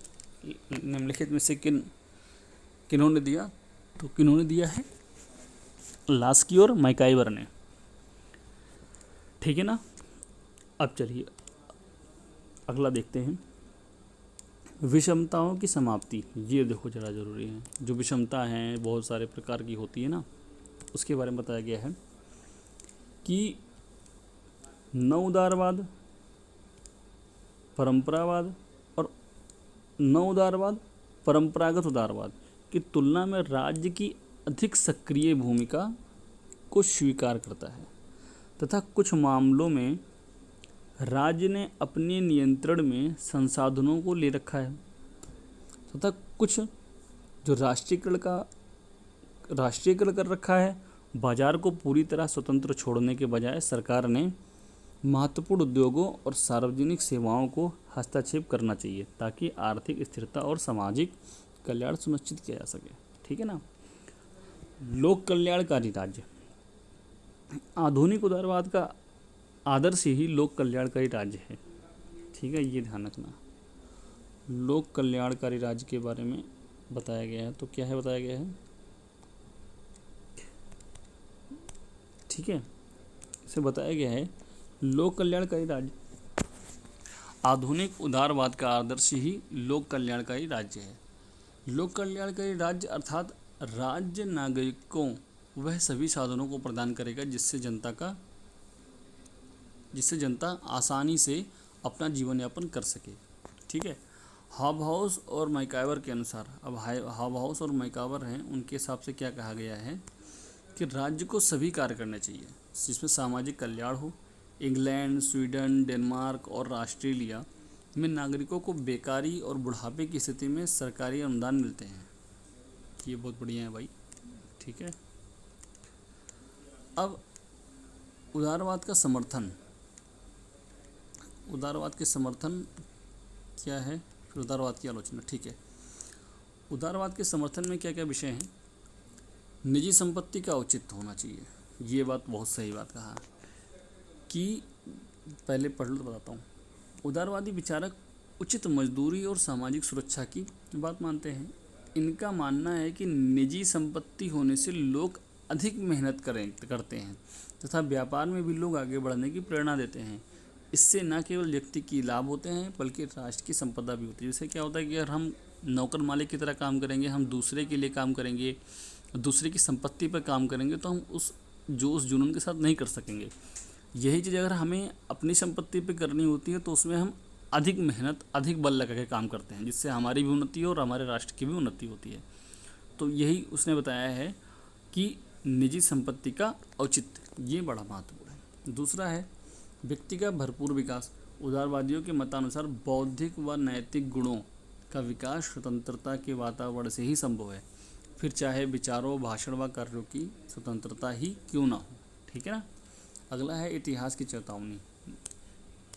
निम्नलिखित में से किन्होंने दिया? तो किन्होंने दिया है? लास्की और मैकाइवर ने, ठीक है ना। अब चलिए अगला देखते हैं, विषमताओं की समाप्ति। ये देखो जरा ज़रूरी है। जो विषमता हैं बहुत सारे प्रकार की होती है ना, उसके बारे में बताया गया है कि न उदारवाद, परंपरावाद और न उदारवाद परंपरागत उदारवाद की तुलना में राज्य की अधिक सक्रिय भूमिका को स्वीकार करता है तथा कुछ मामलों में राज्य ने अपने नियंत्रण में संसाधनों को ले रखा है तथा कुछ जो राष्ट्रीयकरण कर रखा है। बाजार को पूरी तरह स्वतंत्र छोड़ने के बजाय सरकार ने महत्वपूर्ण उद्योगों और सार्वजनिक सेवाओं को हस्तक्षेप करना चाहिए ताकि आर्थिक स्थिरता और सामाजिक कल्याण सुनिश्चित किया जा सके, ठीक है ना। लोक कल्याणकारी राज्य। आधुनिक उदारवाद का आदर्श ही लोक कल्याणकारी राज्य है, ठीक है, ये ध्यान रखना। लोक कल्याणकारी राज्य के बारे में बताया गया है। तो क्या है बताया गया है, ठीक है, इसे बताया गया है लोक कल्याणकारी राज्य। आधुनिक उदारवाद का आदर्श ही लोक कल्याणकारी राज्य है। लोक कल्याणकारी राज्य अर्थात राज्य नागरिकों वह सभी साधनों को प्रदान करेगा जिससे जनता आसानी से अपना जीवन यापन कर सके, ठीक है। हॉब हाउस और मैकाइवर के अनुसार, अब हॉब हाउस और मैकाइवर हैं, उनके हिसाब से क्या कहा गया है कि राज्य को सभी कार्य करने चाहिए जिसमें सामाजिक कल्याण हो। इंग्लैंड, स्वीडन, डेनमार्क और ऑस्ट्रेलिया में नागरिकों को बेकारी और बुढ़ापे की स्थिति में सरकारी अनुदान मिलते हैं। ये बहुत बढ़िया है भाई, ठीक है। अब उदारवाद का समर्थन। उदारवाद के समर्थन क्या है, फिर उदारवाद की आलोचना, ठीक है। उदारवाद के समर्थन में क्या क्या विषय हैं? निजी संपत्ति का औचित्य होना चाहिए। ये बात बहुत सही बात कहा कि पहले पढ़ लो तो बताता हूँ। उदारवादी विचारक उचित मजदूरी और सामाजिक सुरक्षा की बात मानते हैं। इनका मानना है कि निजी संपत्ति होने से लोग अधिक मेहनत करते हैं तथा व्यापार में भी लोग आगे बढ़ने की प्रेरणा देते हैं। इससे न केवल व्यक्ति की लाभ होते हैं बल्कि राष्ट्र की संपदा भी होती है। जैसे क्या होता है कि अगर हम नौकर मालिक की तरह काम करेंगे, हम दूसरे के लिए काम करेंगे, दूसरे की संपत्ति पर काम करेंगे, तो हम उस जुनून के साथ नहीं कर सकेंगे। यही चीज़ अगर हमें अपनी संपत्ति पे करनी होती है तो उसमें हम अधिक मेहनत, अधिक बल लगा के काम करते हैं, जिससे हमारी भी उन्नति हो और हमारे राष्ट्र की भी उन्नति होती है। तो यही उसने बताया है कि निजी संपत्ति का औचित्य, ये बड़ा महत्वपूर्ण है। दूसरा है व्यक्ति का भरपूर विकास। उदारवादियों के मतानुसार बौद्धिक व नैतिक गुणों का विकास स्वतंत्रता के वातावरण से ही संभव है, फिर चाहे विचारों, भाषण व कार्यों की स्वतंत्रता ही क्यों ना हो, ठीक है ना। अगला है इतिहास की चेतावनी।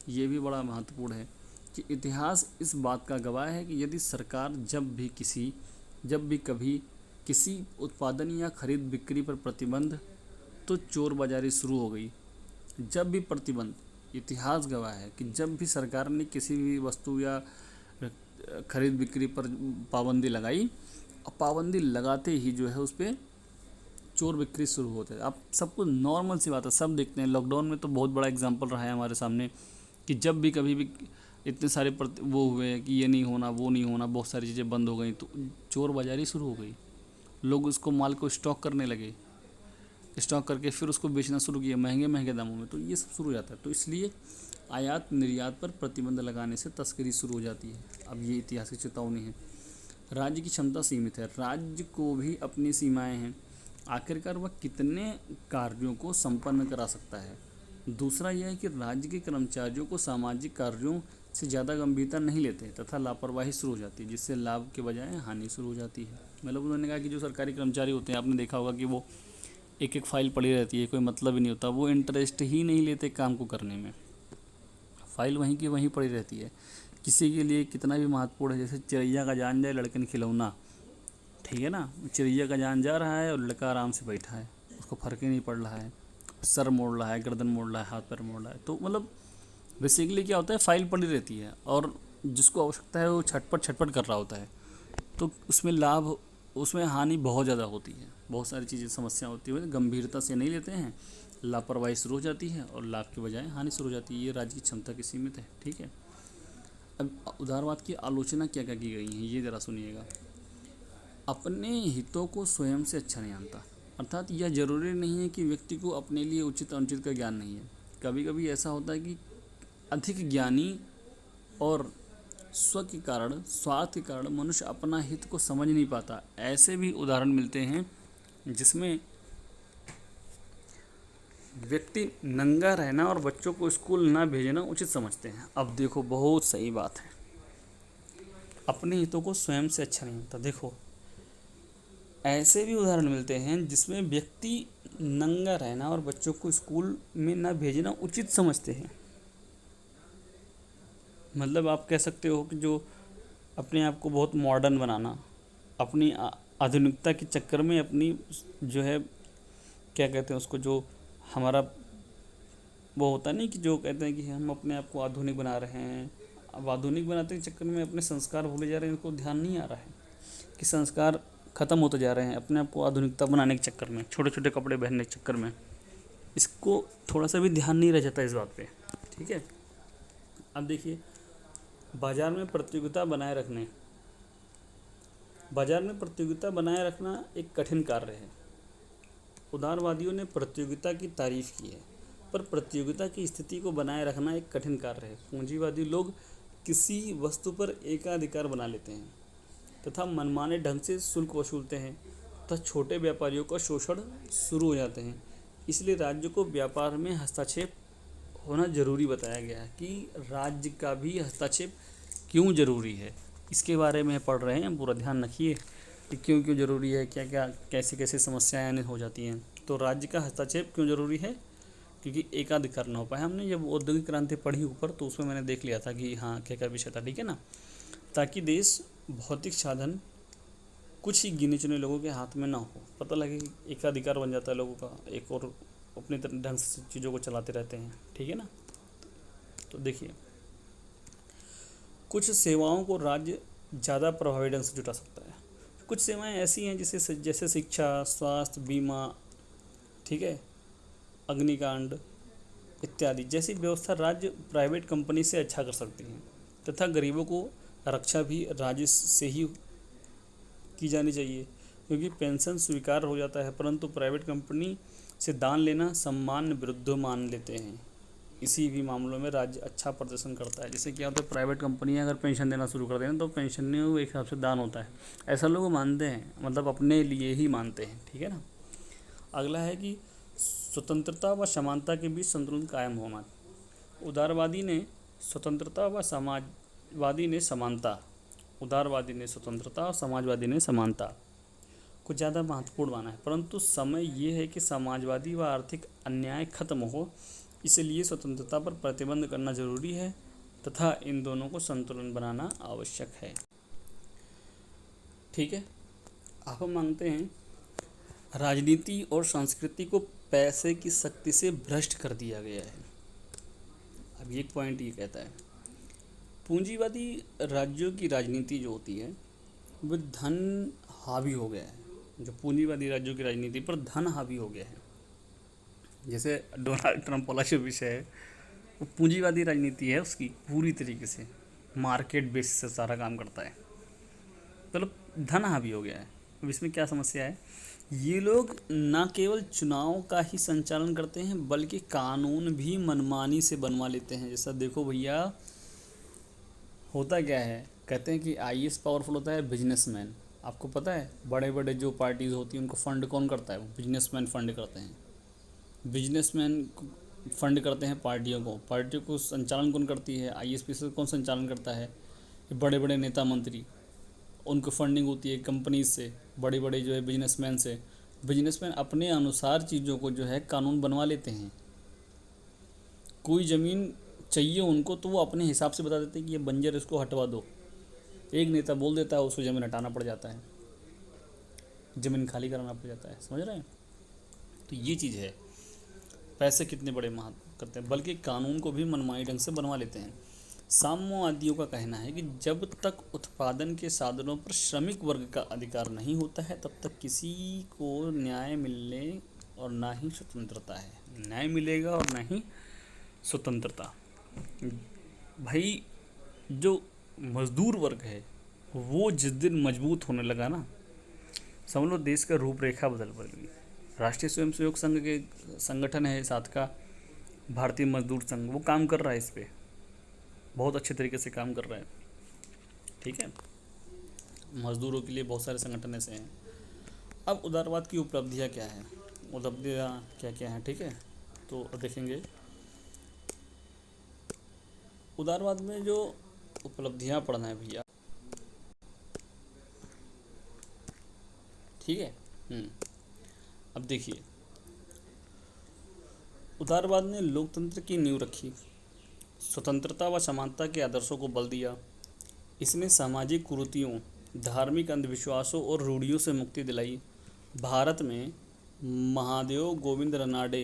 ये भी बड़ा महत्वपूर्ण है। कि इतिहास इस बात का गवाह है कि यदि सरकार जब भी कभी किसी उत्पादन या खरीद बिक्री पर प्रतिबंध, तो चोर बाजारी शुरू हो गई। जब भी प्रतिबंध, इतिहास गवाह है कि जब भी सरकार ने किसी भी वस्तु या खरीद बिक्री पर पाबंदी लगाई, और पाबंदी लगाते ही जो है उस पर चोर बिक्री शुरू होते हैं। आप सबको नॉर्मल सी बात है, सब देखते हैं। लॉकडाउन में तो बहुत बड़ा एग्जांपल रहा है हमारे सामने कि जब भी कभी भी इतने सारे वो हुए कि ये नहीं होना वो नहीं होना, बहुत सारी चीज़ें बंद हो गई, तो चोर बाजारी शुरू हो गई। लोग उसको माल को स्टॉक करने लगे, स्टॉक करके फिर उसको बेचना शुरू किया महंगे महंगे दामों में, तो ये सब शुरू हो जाता है। तो इसलिए आयात निर्यात पर प्रतिबंध लगाने से तस्करी शुरू हो जाती है। अब ये इतिहास की चेतावनी है। राज्य की क्षमता सीमित है, राज्य को भी अपनी सीमाएं हैं। आखिरकार वह कितने कार्यों को संपन्न करा सकता है। दूसरा यह है कि राज्य के कर्मचारियों को सामाजिक कार्यों से ज़्यादा गंभीरता नहीं लेते तथा लापरवाही शुरू हो जाती है, जिससे लाभ के बजाय हानि शुरू हो जाती है। मतलब उन्होंने कहा कि जो सरकारी कर्मचारी होते हैं, आपने देखा होगा कि वो एक एक फाइल पड़ी रहती है, कोई मतलब ही नहीं होता, वो इंटरेस्ट ही नहीं लेते काम को करने में, फाइल वहीं की वहीं पड़ी रहती है। किसी के लिए कितना भी महत्वपूर्ण है, जैसे चिड़ैया का जान जाए लड़कन खिलौना, ठीक है ना, चिड़ैया का जान जा रहा है और लड़का आराम से बैठा है, उसको फ़र्क ही नहीं पड़ रहा है, सर मोड़ रहा है, गर्दन मोड़ रहा है, हाथ पैर मोड़ रहा है। तो मतलब बेसिकली क्या होता है, फाइल पड़ी रहती है और जिसको आवश्यकता है वो छटपट छटपट कर रहा होता है। तो उसमें लाभ, उसमें हानि बहुत ज़्यादा होती है, बहुत सारी चीज़ें समस्या होती है, गंभीरता से नहीं लेते हैं, लापरवाही शुरू हो जाती है और लाभ के बजाय हानि शुरू हो जाती है। ये राज्य की क्षमता की सीमित है, ठीक है। अब उदारवाद की आलोचना क्या क्या की गई है, ये ज़रा सुनिएगा। अपने हितों को स्वयं से अच्छा नहीं जानता, अर्थात यह जरूरी नहीं है कि व्यक्ति को अपने लिए उचित अनुचित का ज्ञान नहीं है। कभी कभी ऐसा होता है कि अधिक ज्ञानी और स्वार्थ के कारण मनुष्य अपना हित को समझ नहीं पाता। ऐसे भी उदाहरण मिलते हैं जिसमें व्यक्ति नंगा रहना और बच्चों को स्कूल ना भेजना उचित समझते हैं। अब देखो, बहुत सही बात है, अपने हितों को स्वयं से अच्छा नहीं होता। देखो, ऐसे भी उदाहरण मिलते हैं जिसमें व्यक्ति नंगा रहना और बच्चों को स्कूल में ना भेजना उचित समझते हैं। मतलब आप कह सकते हो कि जो अपने आप को बहुत मॉडर्न बनाना, अपनी आधुनिकता के चक्कर में अपनी जो है, क्या कहते हैं उसको, जो हमारा वो होता नहीं कि जो कहते हैं कि हम अपने आप को आधुनिक बना रहे हैं, अब आधुनिक बनाते के चक्कर में अपने संस्कार भूले जा रहे हैं। इनको ध्यान नहीं आ रहा है कि संस्कार ख़त्म होते जा रहे हैं अपने आप को आधुनिकता बनाने के चक्कर में, छोटे छोटे कपड़े पहनने के चक्कर में। इसको थोड़ा सा भी ध्यान नहीं रह जाता इस बात पे, ठीक है। अब देखिए, बाज़ार में प्रतियोगिता बनाए रखना एक कठिन कार्य है। उदारवादियों ने प्रतियोगिता की तारीफ की है, पर प्रतियोगिता की स्थिति को बनाए रखना एक कठिन कार्य है। पूंजीवादी लोग किसी वस्तु पर एकाधिकार बना लेते हैं तथा मनमाने ढंग से शुल्क वसूलते हैं तथा छोटे व्यापारियों का शोषण शुरू हो जाते हैं। इसलिए राज्य को व्यापार में हस्तक्षेप होना जरूरी बताया गया है कि राज्य का भी हस्तक्षेप क्यों ज़रूरी है, इसके बारे में पढ़ रहे हैं, पूरा ध्यान रखिए कि क्यों क्यों ज़रूरी है, क्या क्या कैसे कैसे समस्याएं हो जाती हैं। तो राज्य का हस्तक्षेप क्यों ज़रूरी है, क्योंकि एकाधिकार न हो पाए। हमने जब औद्योगिक क्रांति पढ़ी ऊपर, तो उसमें मैंने देख लिया था कि हाँ क्या क्या विषय था, ठीक है ना। ताकि देश भौतिक साधन कुछ ही गिने चुने लोगों के हाथ में ना हो, पता लगे कि एकाधिकार बन जाता है लोगों का, एक और अपने ढंग से चीज़ों को चलाते रहते हैं, ठीक है ना। तो देखिए, कुछ सेवाओं को राज्य ज़्यादा प्रभावी ढंग से जुटा सकता है। कुछ सेवाएं ऐसी हैं जैसे शिक्षा, स्वास्थ्य बीमा, ठीक है, अग्निकांड इत्यादि जैसी व्यवस्था राज्य प्राइवेट कंपनी से अच्छा कर सकती हैं तथा गरीबों को रक्षा भी राज्य से ही की जानी चाहिए, क्योंकि पेंशन स्वीकार हो जाता है, परंतु प्राइवेट कंपनी से दान लेना सम्मान विरुद्ध मान लेते हैं। इसी भी मामलों में राज्य अच्छा प्रदर्शन करता है। जैसे क्या होता है, प्राइवेट कंपनियां अगर पेंशन देना शुरू कर देना तो पेंशन में वो एक हिसाब से दान होता है, ऐसा लोग मानते हैं, मतलब अपने लिए ही मानते हैं, ठीक है ना। अगला है कि स्वतंत्रता व समानता के बीच संतुलन कायम होना। उदारवादी ने स्वतंत्रता व समाजवादी ने समानता, उदारवादी ने स्वतंत्रता और समाजवादी ने समानता को ज़्यादा महत्वपूर्ण माना है, परंतु समय ये है कि समाजवादी व आर्थिक अन्याय खत्म हो, इसलिए स्वतंत्रता पर प्रतिबंध करना जरूरी है तथा इन दोनों को संतुलन बनाना आवश्यक है। ठीक है, अब हम मांगते हैं राजनीति और संस्कृति को पैसे की शक्ति से भ्रष्ट कर दिया गया है। अब एक पॉइंट ये कहता है पूंजीवादी राज्यों की राजनीति जो होती है वो धन हावी हो गया है। जो पूंजीवादी राज्यों की राजनीति पर धन हावी हो गया है, जैसे डोनाल्ड ट्रंप वाला जो विषय है वो पूंजीवादी राजनीति है, उसकी पूरी तरीके से मार्केट बेस से सारा काम करता है, मतलब धन हावी हो गया है। अब इसमें क्या समस्या है, ये लोग न केवल चुनाव का ही संचालन करते हैं बल्कि कानून भी मनमानी से बनवा लेते हैं। जैसा देखो भैया, होता क्या है, कहते हैं कि आईएएस पावरफुल होता है बिजनेसमैन। आपको पता है बड़े बड़े जो पार्टीज़ होती हैं उनको फंड कौन करता है, वो बिजनेसमैन फंड करते हैं। बिजनेसमैन फंड करते हैं पार्टियों को संचालन कौन करती है, आईएएस से कौन संचालन करता है, बड़े बड़े नेता मंत्री, उनको फंडिंग होती है कंपनीज से, बड़े बड़े जो है बिजनेसमैन से। बिजनेसमैन अपने अनुसार चीज़ों को जो है कानून बनवा लेते हैं। कोई ज़मीन चाहिए उनको तो वो अपने हिसाब से बता देते हैं कि ये बंजर, इसको हटवा दो। एक नेता बोल देता है, उसको ज़मीन हटाना पड़ जाता है, ज़मीन खाली कराना पड़ जाता है। समझ रहे हैं? तो ये चीज़ है, पैसे कितने बड़े महत्व करते हैं, बल्कि कानून को भी मनमानी ढंग से बनवा लेते हैं। साम्यवादियों का कहना है कि जब तक उत्पादन के साधनों पर श्रमिक वर्ग का अधिकार नहीं होता है तब तक किसी को न्याय मिलने और ना ही स्वतंत्रता है। न्याय मिलेगा और ना ही स्वतंत्रता। भाई जो मजदूर वर्ग है वो जिस दिन मजबूत होने लगा ना, समझ लो देश का रूपरेखा बदल गई। राष्ट्रीय स्वयंसेवक संघ के संगठन है साथ का भारतीय मजदूर संघ, वो काम कर रहा है इस पे, बहुत अच्छे तरीके से काम कर रहा है। ठीक है, मजदूरों के लिए बहुत सारे संगठन ऐसे हैं। अब उदारवाद की उपलब्धियां क्या है, उपलब्धियां क्या क्या हैं, ठीक है, तो देखेंगे उदारवाद में जो उपलब्धियां पढ़ना है भैया। ठीक है, अब देखिए, उदारवाद ने लोकतंत्र की नींव रखी, स्वतंत्रता व समानता के आदर्शों को बल दिया। इसने सामाजिक कुरीतियों, धार्मिक अंधविश्वासों और रूढ़ियों से मुक्ति दिलाई। भारत में महादेव गोविंद रनाडे,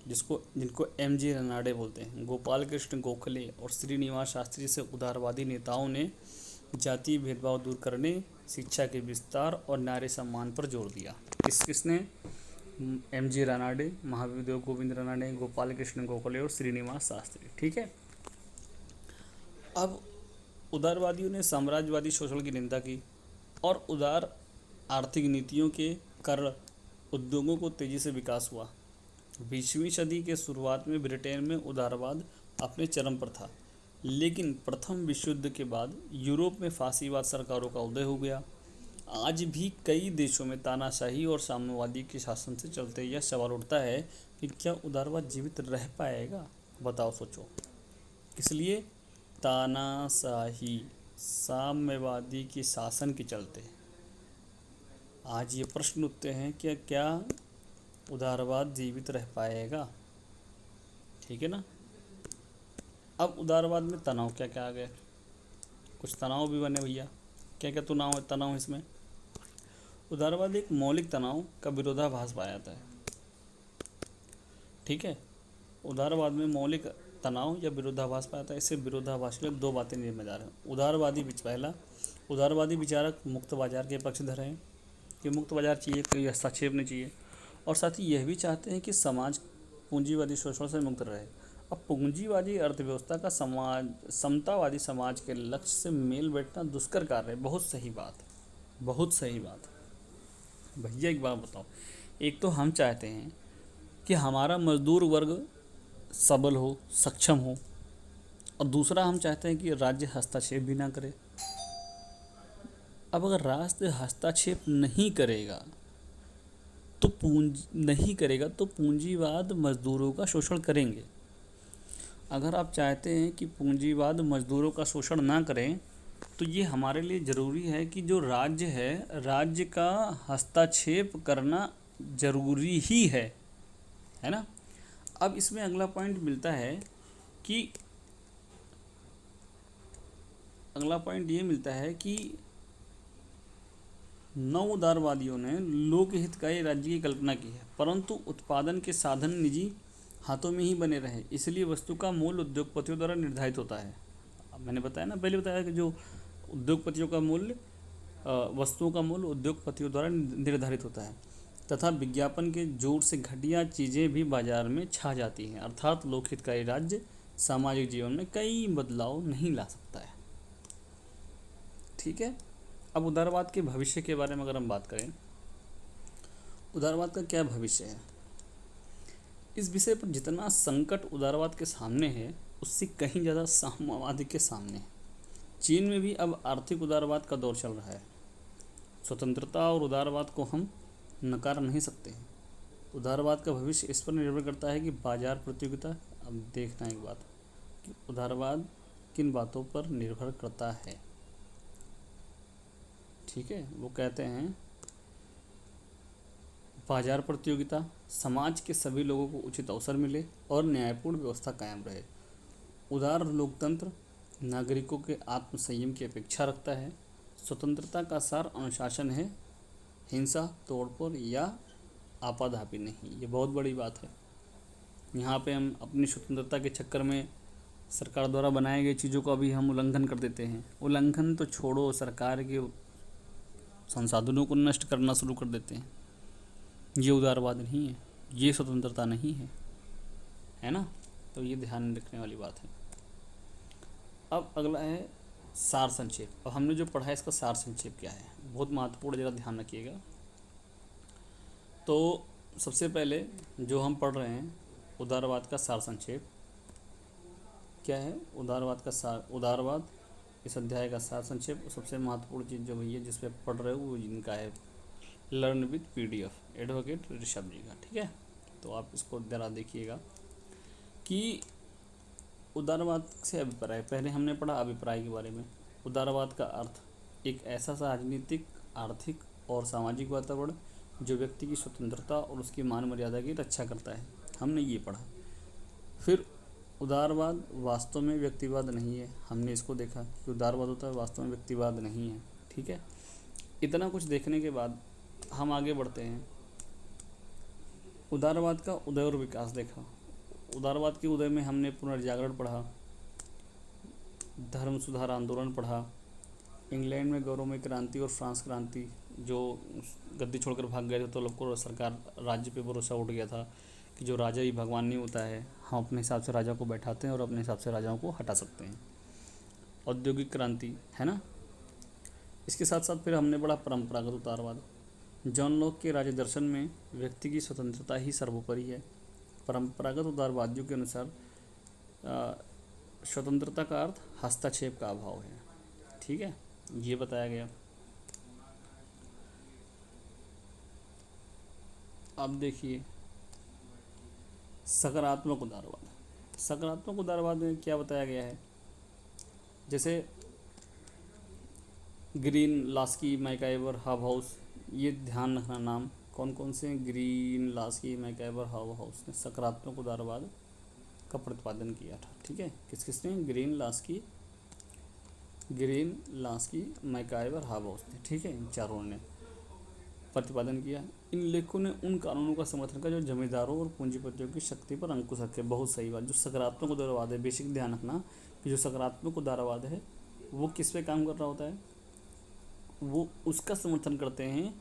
जिनको एमजी रनाडे बोलते हैं, गोपाल कृष्ण गोखले और श्रीनिवास शास्त्री से उदारवादी नेताओं ने जातीय भेदभाव दूर करने, शिक्षा के विस्तार और नारी सम्मान पर जोर दिया। किसने? एमजी रनाडे, महादेव गोविंद रनाडे, गोपाल कृष्ण गोखले और श्रीनिवास शास्त्री। ठीक है, अब उदारवादियों ने साम्राज्यवादी शोषण की निंदा की और उदार आर्थिक नीतियों के कारण उद्योगों को तेजी से विकास हुआ। 20वीं सदी के शुरुआत में ब्रिटेन में उदारवाद अपने चरम पर था, लेकिन प्रथम विश्व युद्ध के बाद यूरोप में फासीवाद सरकारों का उदय हो गया। आज भी कई देशों में तानाशाही और साम्यवादी के शासन से चलते यह सवाल उठता है कि क्या उदारवाद जीवित रह पाएगा? बताओ, सोचो। इसलिए तानाशाही साम्यवादी के शासन के चलते आज ये प्रश्न उठते हैं कि क्या उदारवाद जीवित रह पाएगा? ठीक है ना। अब उदारवाद में तनाव क्या क्या आ गए, कुछ तनाव भी बने भैया। क्या क्या तनाव इसमें? उदारवाद एक मौलिक तनाव का विरोधाभास पाया जाता है। ठीक है, उदारवाद में मौलिक तनाव या विरोधाभास पाया जाता है। इससे विरोधाभास के लिए दो बातें जिम्मेदार हैं। पहला, उदारवादी विचारक मुक्त बाजार के पक्षधर हैं कि मुक्त बाजार चाहिए, कोई हस्तक्षेप नहीं चाहिए, और साथ ही यह भी चाहते हैं कि समाज पूंजीवादी शोषण से मुक्त रहे। अब पूंजीवादी अर्थव्यवस्था का समतावादी समाज के लक्ष्य से मेल बैठना दुष्कर कार्य है। बहुत सही बात, बहुत सही बात। भैया एक बात बताओ, एक तो हम चाहते हैं कि हमारा मजदूर वर्ग सबल हो, सक्षम हो, और दूसरा हम चाहते हैं कि राज्य हस्तक्षेप भी ना करे। अब अगर राज्य हस्तक्षेप नहीं करेगा तो पूंजीवाद मजदूरों का शोषण करेंगे। अगर आप चाहते हैं कि पूंजीवाद मजदूरों का शोषण ना करें तो ये हमारे लिए ज़रूरी है कि जो राज्य है, राज्य का हस्तक्षेप करना ज़रूरी ही है ना। अब इसमें अगला पॉइंट मिलता है कि अगला पॉइंट ये मिलता है कि नव उदारवादियों ने लोकहितकारी राज्य की कल्पना की है, परंतु उत्पादन के साधन निजी हाथों में ही बने रहे, इसलिए वस्तु का मूल्य उद्योगपतियों द्वारा निर्धारित होता है। अब मैंने बताया ना, पहले बताया कि जो उद्योगपतियों का मूल्य वस्तुओं का मूल्य उद्योगपतियों द्वारा निर्धारित होता है तथा विज्ञापन के जोर से घटिया चीज़ें भी बाजार में छा जाती हैं, अर्थात लोकहितकारी राज्य सामाजिक जीवन में कई बदलाव नहीं ला सकता है। ठीक है। अब उदारवाद के भविष्य के बारे में अगर हम बात करें, उदारवाद का क्या भविष्य है, इस विषय पर जितना संकट उदारवाद के सामने है उससे कहीं ज़्यादा साम्यवाद के सामने है। चीन में भी अब आर्थिक उदारवाद का दौर चल रहा है। स्वतंत्रता और उदारवाद को हम नकार नहीं सकते हैं। उदारवाद का भविष्य इस पर निर्भर करता है कि बाजार प्रतियोगिता। अब देखना एक बात कि उदारवाद किन बातों पर निर्भर करता है। ठीक है, वो कहते हैं बाजार प्रतियोगिता, समाज के सभी लोगों को उचित अवसर मिले और न्यायपूर्ण व्यवस्था कायम रहे। उदार लोकतंत्र नागरिकों के आत्मसंयम की अपेक्षा रखता है। स्वतंत्रता का सार अनुशासन है, हिंसा, तोड़फोड़ या आपाधापी नहीं। ये बहुत बड़ी बात है। यहाँ पे हम अपनी स्वतंत्रता के चक्कर में सरकार द्वारा बनाए गए चीज़ों का भी हम उल्लंघन कर देते हैं। उल्लंघन तो छोड़ो, सरकार के संसाधनों को नष्ट करना शुरू कर देते हैं। ये उदारवाद नहीं है, ये स्वतंत्रता नहीं है ना। तो ये ध्यान रखने वाली बात है। अब अगला है सार संक्षेप। अब हमने जो पढ़ा है इसका सार संक्षेप क्या है, बहुत महत्वपूर्ण, ज़रा ध्यान रखिएगा। तो सबसे पहले जो हम पढ़ रहे हैं उदारवाद का सार संक्षेप क्या है। उदारवाद इस अध्याय का सार संक्षेप। सबसे महत्वपूर्ण चीज़ जो भैया जिस पे पढ़ रहे हो वो इनका है learn with PDF, advocate Rishabh ji का। ठीक है, तो आप इसको ज़रा देखिएगा कि उदारवाद से अभिप्राय। पहले हमने पढ़ा अभिप्राय के बारे में। उदारवाद का अर्थ एक ऐसा राजनीतिक, आर्थिक और सामाजिक वातावरण जो व्यक्ति की स्वतंत्रता और उसकी मान मर्यादा की रक्षा करता है, हमने ये पढ़ा। फिर उदारवाद वास्तव में व्यक्तिवाद नहीं है, हमने इसको देखा कि उदारवाद होता है, वास्तव में व्यक्तिवाद नहीं है। ठीक है, इतना कुछ देखने के बाद हम आगे बढ़ते हैं। उदारवाद का उदय और विकास देखा। उदारवाद के उदय में हमने पुनर्जागरण पढ़ा, धर्म सुधार आंदोलन पढ़ा, इंग्लैंड में गौरवमय क्रांति और फ्रांस क्रांति, जो गद्दी छोड़कर भाग गए थे तो लोग को सरकार राज्य पे भरोसा उठ गया था कि जो राजा ही भगवान नहीं होता है, हम अपने हिसाब से राजा को बैठाते हैं और अपने हिसाब से राजाओं को हटा सकते हैं। औद्योगिक क्रांति है ना। इसके साथ साथ फिर हमने पढ़ा परंपरागत उदारवाद। जॉन लॉक के राज्य दर्शन में व्यक्ति की स्वतंत्रता ही सर्वोपरि है। परंपरागत उदारवादियों के अनुसार स्वतंत्रता का अर्थ हस्तक्षेप का अभाव है। ठीक है, ये बताया गया। अब देखिए सकारात्मक उदारवाद। सकारात्मक उदारवाद में क्या बताया गया है, जैसे ग्रीन, लास्की, मैकाइवर, हाउस, ये ध्यान रखना नाम कौन कौन से हैं। ग्रीन, लास्की, मैकाइवर, हाउस ने सकारात्मक उदारवाद का प्रतिपादन किया था। ठीक है, किस किसने, ग्रीन, लास्की, मैकाइवर, हाउस ने। ठीक है, इन चारों ने प्रतिपादन किया। इन लेखकों ने उन कानूनों का समर्थन किया जो जमींदारों और पूंजीपतियों की शक्ति पर अंकुश रखे। बहुत सही बात। जो सकारात्मक उदारवाद है, बेसिक ध्यान रखना कि जो सकारात्मक उदारवाद है वो किस पे काम कर रहा होता है, वो उसका समर्थन करते हैं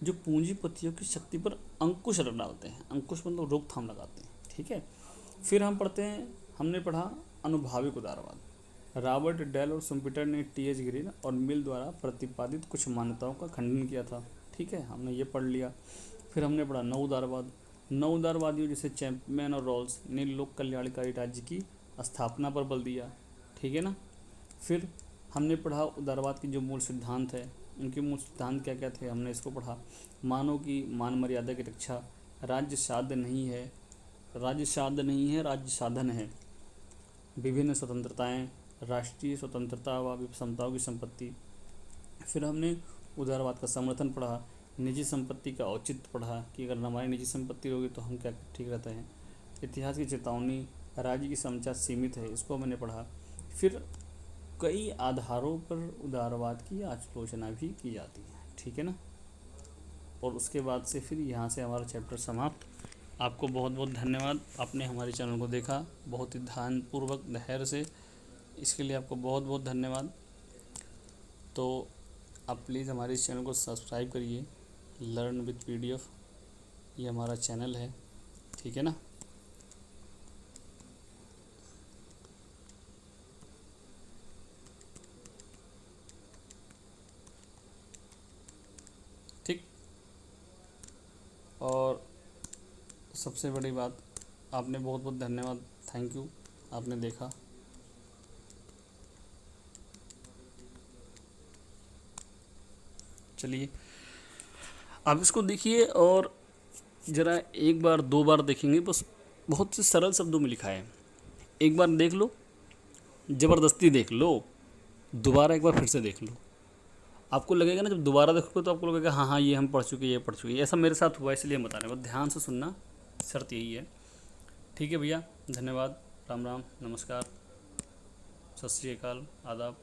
जो पूंजीपतियों की शक्ति पर अंकुश डालते हैं। अंकुश मतलब रोकथाम लगाते हैं। ठीक है, फिर हम पढ़ते हैं, हमने पढ़ा अनुभाविक उदारवाद। रॉबर्ट डेल और सुम्पीटर ने TH ग्रीन और मिल द्वारा प्रतिपादित कुछ मान्यताओं का खंडन किया था। ठीक है, हमने ये पढ़ लिया। फिर हमने पढ़ा नव उदारवाद। नव उदारवादियों जैसे चैंपमैन और रॉल्स ने लोक कल्याणकारी राज्य की स्थापना पर बल दिया। ठीक है ना। फिर हमने पढ़ा उदारवाद के जो मूल सिद्धांत है, उनके मूल सिद्धांत क्या क्या थे, हमने इसको पढ़ा। मानव की मान मर्यादा की रक्षा, राज्य साध्य नहीं है, राज्य साधन है, विभिन्न स्वतंत्रताएं, राष्ट्रीय स्वतंत्रता व विषमताओं की संपत्ति। फिर हमने उदारवाद का समर्थन पढ़ा, निजी संपत्ति का औचित्य पढ़ा कि अगर हमारी निजी संपत्ति होगी तो हम क्या ठीक रहते हैं। इतिहास की चेतावनी, राज्य की क्षमता सीमित है, इसको मैंने पढ़ा। फिर कई आधारों पर उदारवाद की आलोचना भी की जाती है, ठीक है ना। और उसके बाद से फिर यहाँ से हमारा चैप्टर समाप्त। आपको बहुत बहुत धन्यवाद, आपने हमारे चैनल को देखा बहुत ही ध्यानपूर्वक धैर्य से, इसके लिए आपको बहुत बहुत धन्यवाद। तो आप प्लीज़ हमारे इस चैनल को सब्सक्राइब करिए, लर्न विथ PDF ये हमारा चैनल है, ठीक है ना। ठीक, और सबसे बड़ी बात, आपने बहुत बहुत धन्यवाद, थैंक यू, आपने देखा। चलिए आप इसको देखिए और ज़रा एक बार दो बार देखेंगे, बस बहुत से सरल शब्दों में लिखा है। एक बार देख लो, ज़बरदस्ती देख लो, दोबारा एक बार फिर से देख लो। आपको लगेगा ना, जब दोबारा देखोगे तो आपको लगेगा हाँ हाँ ये हम पढ़ चुके, ये पढ़ चुके। ऐसा मेरे साथ हुआ, इसलिए हम बता रहे हैं, बस ध्यान से सुनना, शर्त यही है। ठीक है भैया, धन्यवाद, राम राम, नमस्कार, सत श्री अकाल, आदाब।